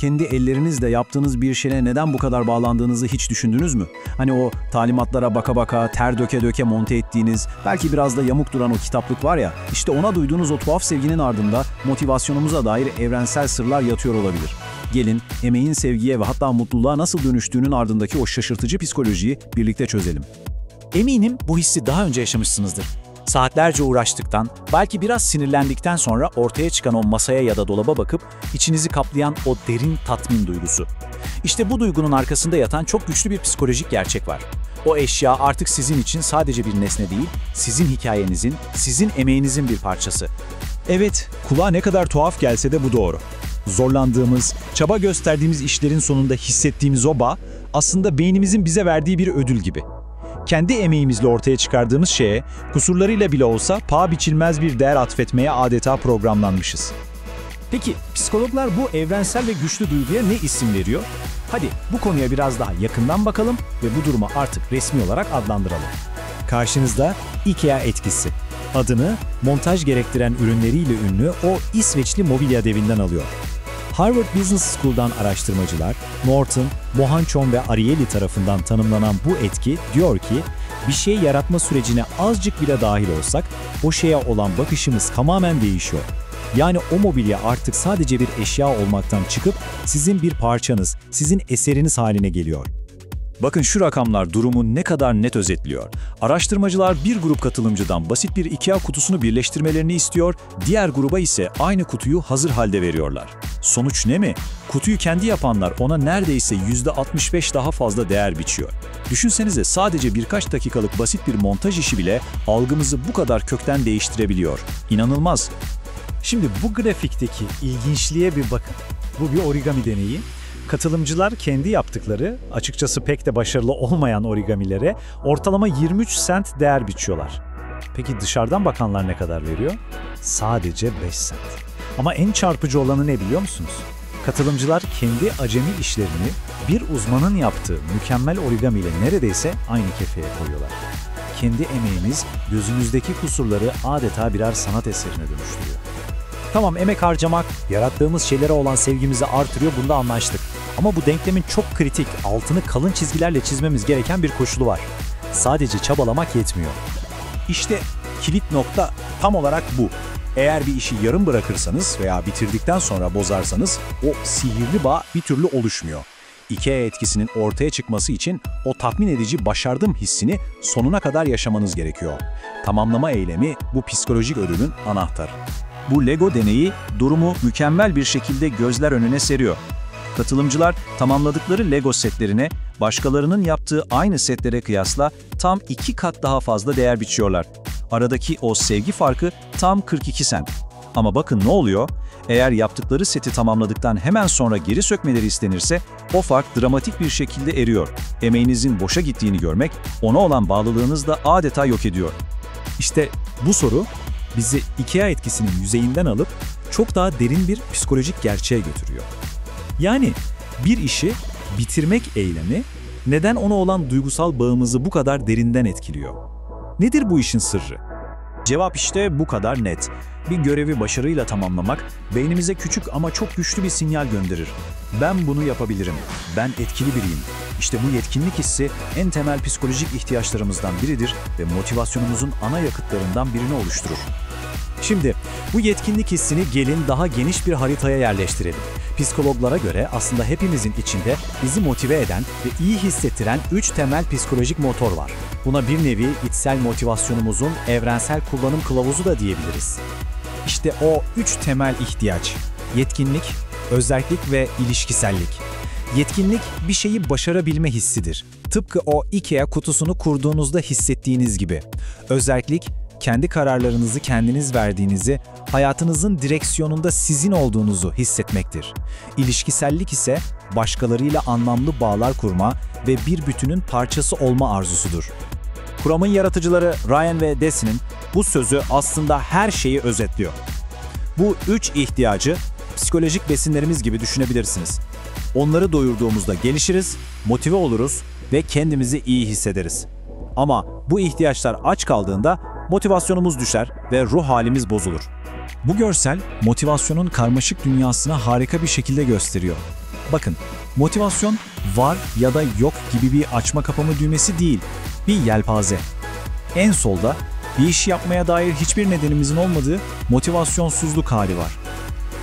kendi ellerinizle yaptığınız bir şeye neden bu kadar bağlandığınızı hiç düşündünüz mü? Hani o talimatlara baka baka, ter döke döke monte ettiğiniz, belki biraz da yamuk duran o kitaplık var ya, işte ona duyduğunuz o tuhaf sevginin ardında motivasyonumuza dair evrensel sırlar yatıyor olabilir. Gelin, emeğin sevgiye ve hatta mutluluğa nasıl dönüştüğünün ardındaki o şaşırtıcı psikolojiyi birlikte çözelim. Eminim bu hissi daha önce yaşamışsınızdır. Saatlerce uğraştıktan, belki biraz sinirlendikten sonra ortaya çıkan o masaya ya da dolaba bakıp içinizi kaplayan o derin tatmin duygusu. İşte bu duygunun arkasında yatan çok güçlü bir psikolojik gerçek var. O eşya artık sizin için sadece bir nesne değil, sizin hikayenizin, sizin emeğinizin bir parçası. Evet, kulağa ne kadar tuhaf gelse de bu doğru. Zorlandığımız, çaba gösterdiğimiz işlerin sonunda hissettiğimiz o bağ, aslında beynimizin bize verdiği bir ödül gibi. Kendi emeğimizle ortaya çıkardığımız şeye, kusurlarıyla bile olsa paha biçilmez bir değer atfetmeye adeta programlanmışız. Peki, psikologlar bu evrensel ve güçlü duyguya ne isim veriyor? Hadi bu konuya biraz daha yakından bakalım ve bu durumu artık resmi olarak adlandıralım. Karşınızda IKEA etkisi. Adını montaj gerektiren ürünleriyle ünlü o İsveçli mobilya devinden alıyor. Harvard Business School'dan araştırmacılar, Norton, Mohanchon ve Ariely tarafından tanımlanan bu etki diyor ki, bir şey yaratma sürecine azıcık bile dahil olsak, o şeye olan bakışımız tamamen değişiyor. Yani o mobilya artık sadece bir eşya olmaktan çıkıp sizin bir parçanız, sizin eseriniz haline geliyor. Bakın şu rakamlar durumu ne kadar net özetliyor. Araştırmacılar bir grup katılımcıdan basit bir IKEA kutusunu birleştirmelerini istiyor, diğer gruba ise aynı kutuyu hazır halde veriyorlar. Sonuç ne mi? Kutuyu kendi yapanlar ona neredeyse %65 daha fazla değer biçiyor. Düşünsenize sadece birkaç dakikalık basit bir montaj işi bile algımızı bu kadar kökten değiştirebiliyor. İnanılmaz. Şimdi bu grafikteki ilginçliğe bir bakın. Bu bir origami deneyi. Katılımcılar kendi yaptıkları, açıkçası pek de başarılı olmayan origamilere ortalama 23 sent değer biçiyorlar. Peki dışarıdan bakanlar ne kadar veriyor? Sadece 5 sent. Ama en çarpıcı olanı ne biliyor musunuz? Katılımcılar kendi acemi işlerini bir uzmanın yaptığı mükemmel origami ile neredeyse aynı kefeye koyuyorlar. Kendi emeğimiz gözümüzdeki kusurları adeta birer sanat eserine dönüştürüyor. Tamam, emek harcamak, yarattığımız şeylere olan sevgimizi artırıyor, bunda anlaştık. Ama bu denklemin çok kritik, altını kalın çizgilerle çizmemiz gereken bir koşulu var. Sadece çabalamak yetmiyor. İşte kilit nokta tam olarak bu. Eğer bir işi yarım bırakırsanız veya bitirdikten sonra bozarsanız o sihirli bağ bir türlü oluşmuyor. IKEA etkisinin ortaya çıkması için o tatmin edici başardım hissini sonuna kadar yaşamanız gerekiyor. Tamamlama eylemi bu psikolojik ödülün anahtarı. Bu Lego deneyi durumu mükemmel bir şekilde gözler önüne seriyor. Katılımcılar tamamladıkları Lego setlerine başkalarının yaptığı aynı setlere kıyasla tam 2 kat daha fazla değer biçiyorlar. Aradaki o sevgi farkı tam 42 sent. Ama bakın ne oluyor? Eğer yaptıkları seti tamamladıktan hemen sonra geri sökmeleri istenirse o fark dramatik bir şekilde eriyor. Emeğinizin boşa gittiğini görmek ona olan bağlılığınızı da adeta yok ediyor. İşte bu soru bizi IKEA etkisinin yüzeyinden alıp çok daha derin bir psikolojik gerçeğe götürüyor. Yani bir işi bitirmek eylemi neden ona olan duygusal bağımızı bu kadar derinden etkiliyor? Nedir bu işin sırrı? Cevap işte bu kadar net. Bir görevi başarıyla tamamlamak beynimize küçük ama çok güçlü bir sinyal gönderir. Ben bunu yapabilirim. Ben etkili biriyim. İşte bu yetkinlik hissi en temel psikolojik ihtiyaçlarımızdan biridir ve motivasyonumuzun ana yakıtlarından birini oluşturur. Şimdi bu yetkinlik hissini gelin daha geniş bir haritaya yerleştirelim. Psikologlara göre aslında hepimizin içinde bizi motive eden ve iyi hissettiren 3 temel psikolojik motor var. Buna bir nevi içsel motivasyonumuzun evrensel kullanım kılavuzu da diyebiliriz. İşte o 3 temel ihtiyaç: yetkinlik, özellik ve ilişkisellik. Yetkinlik bir şeyi başarabilme hissidir. Tıpkı o IKEA kutusunu kurduğunuzda hissettiğiniz gibi. Özellik, kendi kararlarınızı kendiniz verdiğinizi, hayatınızın direksiyonunda sizin olduğunuzu hissetmektir. İlişkisellik ise başkalarıyla anlamlı bağlar kurma ve bir bütünün parçası olma arzusudur. Kuramın yaratıcıları Ryan ve Desi'nin bu sözü aslında her şeyi özetliyor. Bu 3 ihtiyacı psikolojik besinlerimiz gibi düşünebilirsiniz. Onları doyurduğumuzda gelişiriz, motive oluruz ve kendimizi iyi hissederiz. Ama bu ihtiyaçlar aç kaldığında motivasyonumuz düşer ve ruh halimiz bozulur. Bu görsel, motivasyonun karmaşık dünyasına harika bir şekilde gösteriyor. Bakın, motivasyon var ya da yok gibi bir açma kapama düğmesi değil, bir yelpaze. En solda bir işi yapmaya dair hiçbir nedenimizin olmadığı motivasyonsuzluk hali var.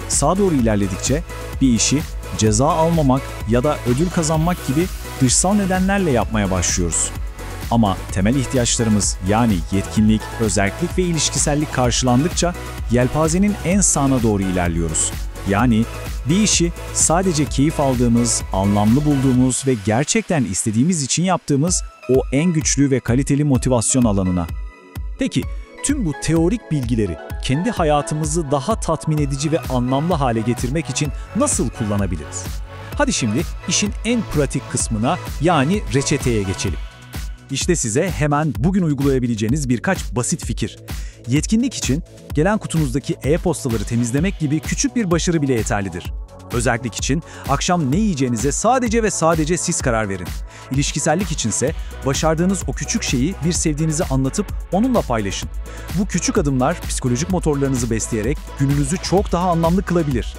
Sağa doğru ilerledikçe bir işi ceza almamak ya da ödül kazanmak gibi dışsal nedenlerle yapmaya başlıyoruz. Ama temel ihtiyaçlarımız yani yetkinlik, özerklik ve ilişkisellik karşılandıkça yelpazenin en sağına doğru ilerliyoruz. Yani bir işi sadece keyif aldığımız, anlamlı bulduğumuz ve gerçekten istediğimiz için yaptığımız o en güçlü ve kaliteli motivasyon alanına. Peki, tüm bu teorik bilgileri kendi hayatımızı daha tatmin edici ve anlamlı hale getirmek için nasıl kullanabiliriz? Hadi şimdi işin en pratik kısmına yani reçeteye geçelim. İşte size hemen bugün uygulayabileceğiniz birkaç basit fikir. Yetkinlik için gelen kutunuzdaki e-postaları temizlemek gibi küçük bir başarı bile yeterlidir. Özellik için akşam ne yiyeceğinize sadece ve sadece siz karar verin. İlişkisellik içinse başardığınız o küçük şeyi bir sevdiğinize anlatıp onunla paylaşın. Bu küçük adımlar psikolojik motorlarınızı besleyerek gününüzü çok daha anlamlı kılabilir.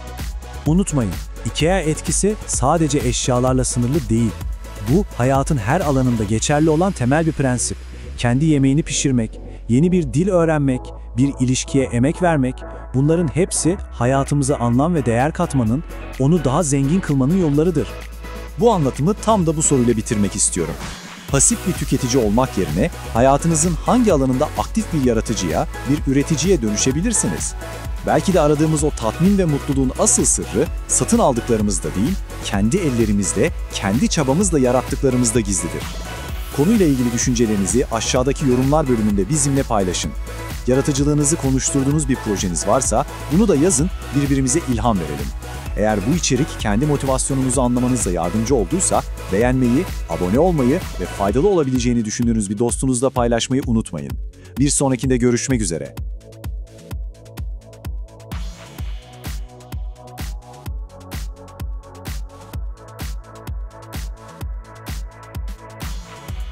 Unutmayın, IKEA etkisi sadece eşyalarla sınırlı değil. Bu, hayatın her alanında geçerli olan temel bir prensip. Kendi yemeğini pişirmek, yeni bir dil öğrenmek, bir ilişkiye emek vermek, bunların hepsi hayatımıza anlam ve değer katmanın, onu daha zengin kılmanın yollarıdır. Bu anlatımı tam da bu soruyla bitirmek istiyorum. Pasif bir tüketici olmak yerine hayatınızın hangi alanında aktif bir yaratıcıya, bir üreticiye dönüşebilirsiniz? Belki de aradığımız o tatmin ve mutluluğun asıl sırrı satın aldıklarımızda değil, kendi ellerimizle, kendi çabamızla yarattıklarımızda gizlidir. Konuyla ilgili düşüncelerinizi aşağıdaki yorumlar bölümünde bizimle paylaşın. Yaratıcılığınızı konuşturduğunuz bir projeniz varsa bunu da yazın, birbirimize ilham verelim. Eğer bu içerik kendi motivasyonunuzu anlamanıza yardımcı olduysa beğenmeyi, abone olmayı ve faydalı olabileceğini düşündüğünüz bir dostunuzla paylaşmayı unutmayın. Bir sonrakinde görüşmek üzere.